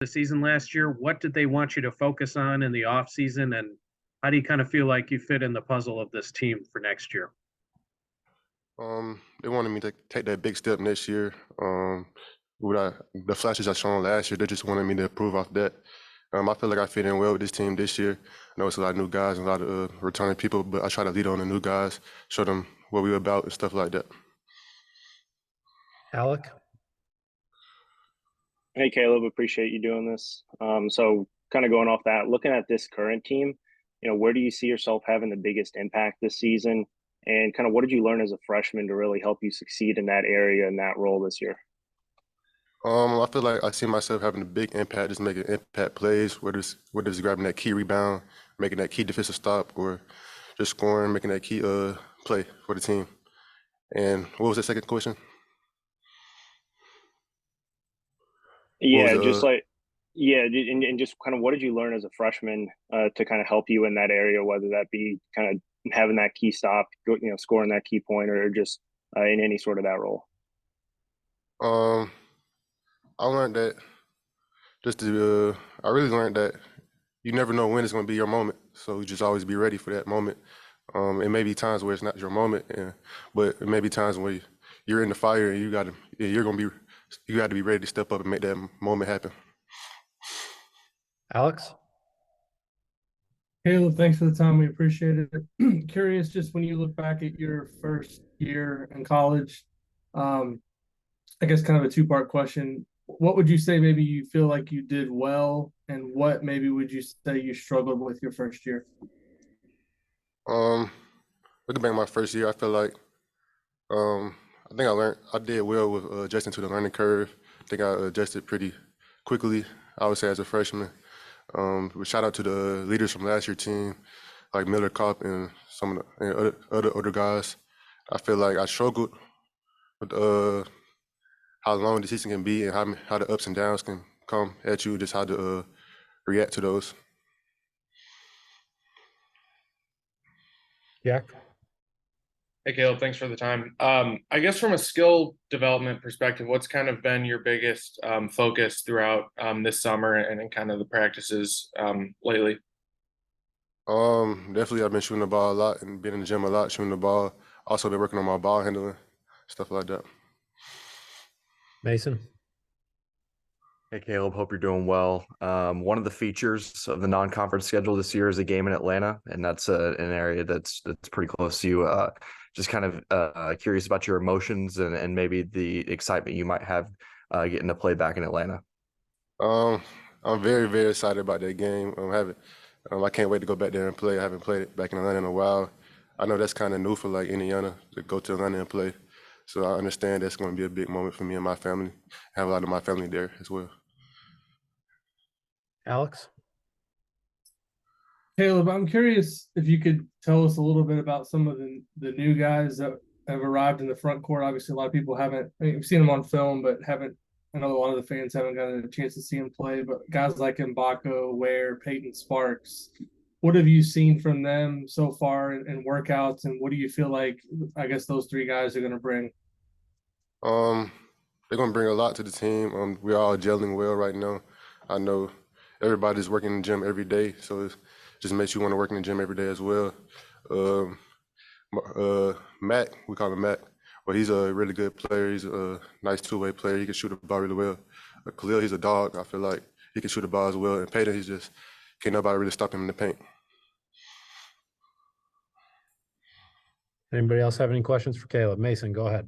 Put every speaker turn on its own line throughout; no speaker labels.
the season last year. What did they want you to focus on in the offseason, and how do you kind of feel like you fit in the puzzle of this team for next year?
They wanted me to take that big step next year. What the flashes I shown last year, they just wanted me to improve off that. I feel like I fit in well with this team this year. I know it's a lot of new guys and a lot of returning people, but I try to lead on the new guys, show them what we're about and stuff like that.
Alec?
Hey, Caleb, appreciate you doing this. So kind of going off that, looking at this current team, where do you see yourself having the biggest impact this season? And kind of what did you learn as a freshman to really help you succeed in that area and that role this year?
I feel like I see myself having a big impact, just making impact plays, whether it's grabbing that key rebound, making that key defensive stop, or just scoring, making that key play for the team. And what was the second question? What was
Yeah,
the
just and just kind of what did you learn as a freshman to kind of help you in that area, whether that be kind of having that key stop, scoring that key point, or just in any sort of that role?
um I learned that I really learned that you never know when it's going to be your moment, so you just always be ready for that moment. It may be times where it's not your moment, but it may be times where you're in the fire and you got to be ready to step up and make that moment happen.
Alex?
Caleb, thanks for the time. We appreciate it. Curious, just when you look back at your first year in college, I guess kind of a two-part question. What would you say maybe you feel like you did well, and what maybe would you say you struggled with your first year?
Um, Looking back at my first year, I feel like I think I did well with adjusting to the learning curve. I think I adjusted pretty quickly, I would say, as a freshman. But shout out to the leaders from last year's team, like Miller Kopp and some of the and other guys. I feel like I struggled with how long the season can be and how the ups and downs can come at you, just how to react to those.
Jack?
Hey, Caleb, thanks for the time. I guess from a skill development perspective, what's kind of been your biggest focus throughout this summer and in kind of the practices lately?
Definitely I've been shooting the ball a lot and been in the gym a lot, shooting the ball. Also been working on my ball handling, stuff like that.
Mason?
Hey, Caleb, hope you're doing well. One of the features of the non-conference schedule this year is a game in Atlanta, and that's an area that's pretty close to you. Just kind of curious about your emotions and maybe the excitement you might have getting to play back in Atlanta.
I'm very, very excited about that game. I can't wait to go back there and play. I haven't played it back in Atlanta in a while. I know that's kind of new for like Indiana to go to Atlanta and play. So I understand that's going to be a big moment for me and my family. I have a lot of my family there as well.
Alex?
Caleb, I'm curious if you could tell us a little bit about some of the new guys that have arrived in the front court. Obviously, a lot of people haven't, we've seen them on film, but haven't, I know a lot of the fans haven't gotten a chance to see him play, but guys like Mbako, Ware, Peyton Sparks, what have you seen from them so far in workouts, and what do you feel like, I guess, those three guys are going to bring?
Um, they're going to bring a lot to the team. We're all gelling well right now. I know everybody's working in the gym every day, so it just makes you want to work in the gym every day as well. Mac, we call him Mac, but he's a really good player. He's a nice two-way player. He can shoot the ball really well. Khalil, he's a dog. I feel like he can shoot the ball as well. And Peyton, he's just can't nobody really stop him in the paint.
Anybody else have any questions for Caleb? Mason, go ahead.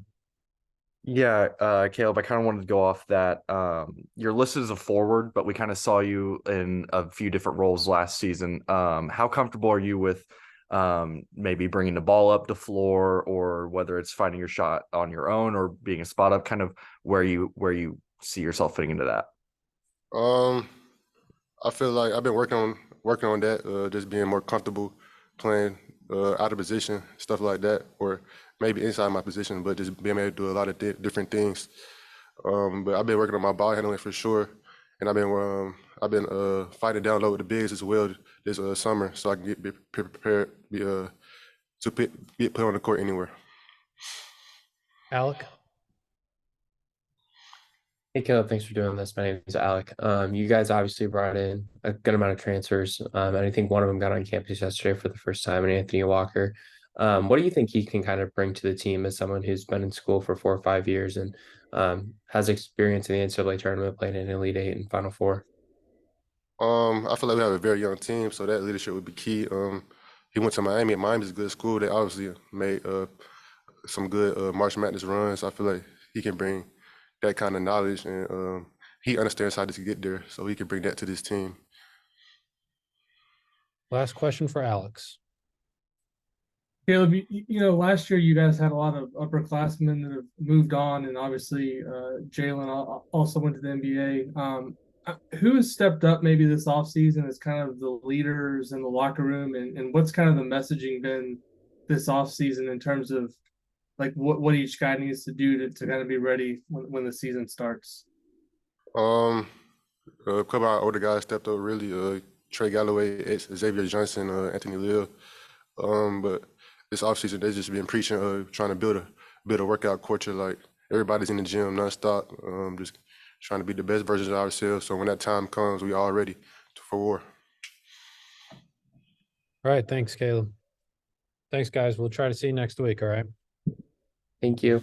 Yeah, Caleb, I kind of wanted to go off that. You're listed as a forward, but we kind of saw you in a few different roles last season. How comfortable are you with maybe bringing the ball up the floor, or whether it's finding your shot on your own or being a spot up, kind of where you see yourself fitting into that?
Um, I feel like I've been working on that, just being more comfortable playing out of position, stuff like that, or maybe inside my position, but just being able to do a lot of different things. But I've been working on my ball handling for sure, and I've been fighting down low with the bigs as well this summer, so I can be prepared to be put on the court anywhere.
Alec?
Hey Caleb, thanks for doing this. My name is Alec. You guys obviously brought in a good amount of transfers, and I think one of them got on campus yesterday for the first time, and Anthony Walker. What do you think he can kind of bring to the team as someone who's been in school for 4 or 5 years and has experience in the NCAA tournament, playing in Elite Eight and Final Four?
I feel like we have a very young team, so that leadership would be key. He went to Miami, and Miami's a good school. They obviously made some good March Madness runs. I feel like he can bring that kind of knowledge, and he understands how to get there, so he can bring that to this team.
Last question for Alex.
Caleb, last year you guys had a lot of upperclassmen that have moved on, and obviously Jalen also went to the NBA. Who has stepped up maybe this offseason as kind of the leaders in the locker room, and what's kind of the messaging been this offseason in terms of like what each guy needs to do to kind of be ready when the season starts?
A couple of our older guys stepped up really. Trey Galloway, Xavier Johnson, Anthony Lill. But this offseason, they just been preaching, trying to build a workout culture. Like everybody's in the gym nonstop, just trying to be the best versions of ourselves. So when that time comes, we all ready for war.
All right. Thanks, Caleb. Thanks, guys. We'll try to see you next week. All right.
Thank you.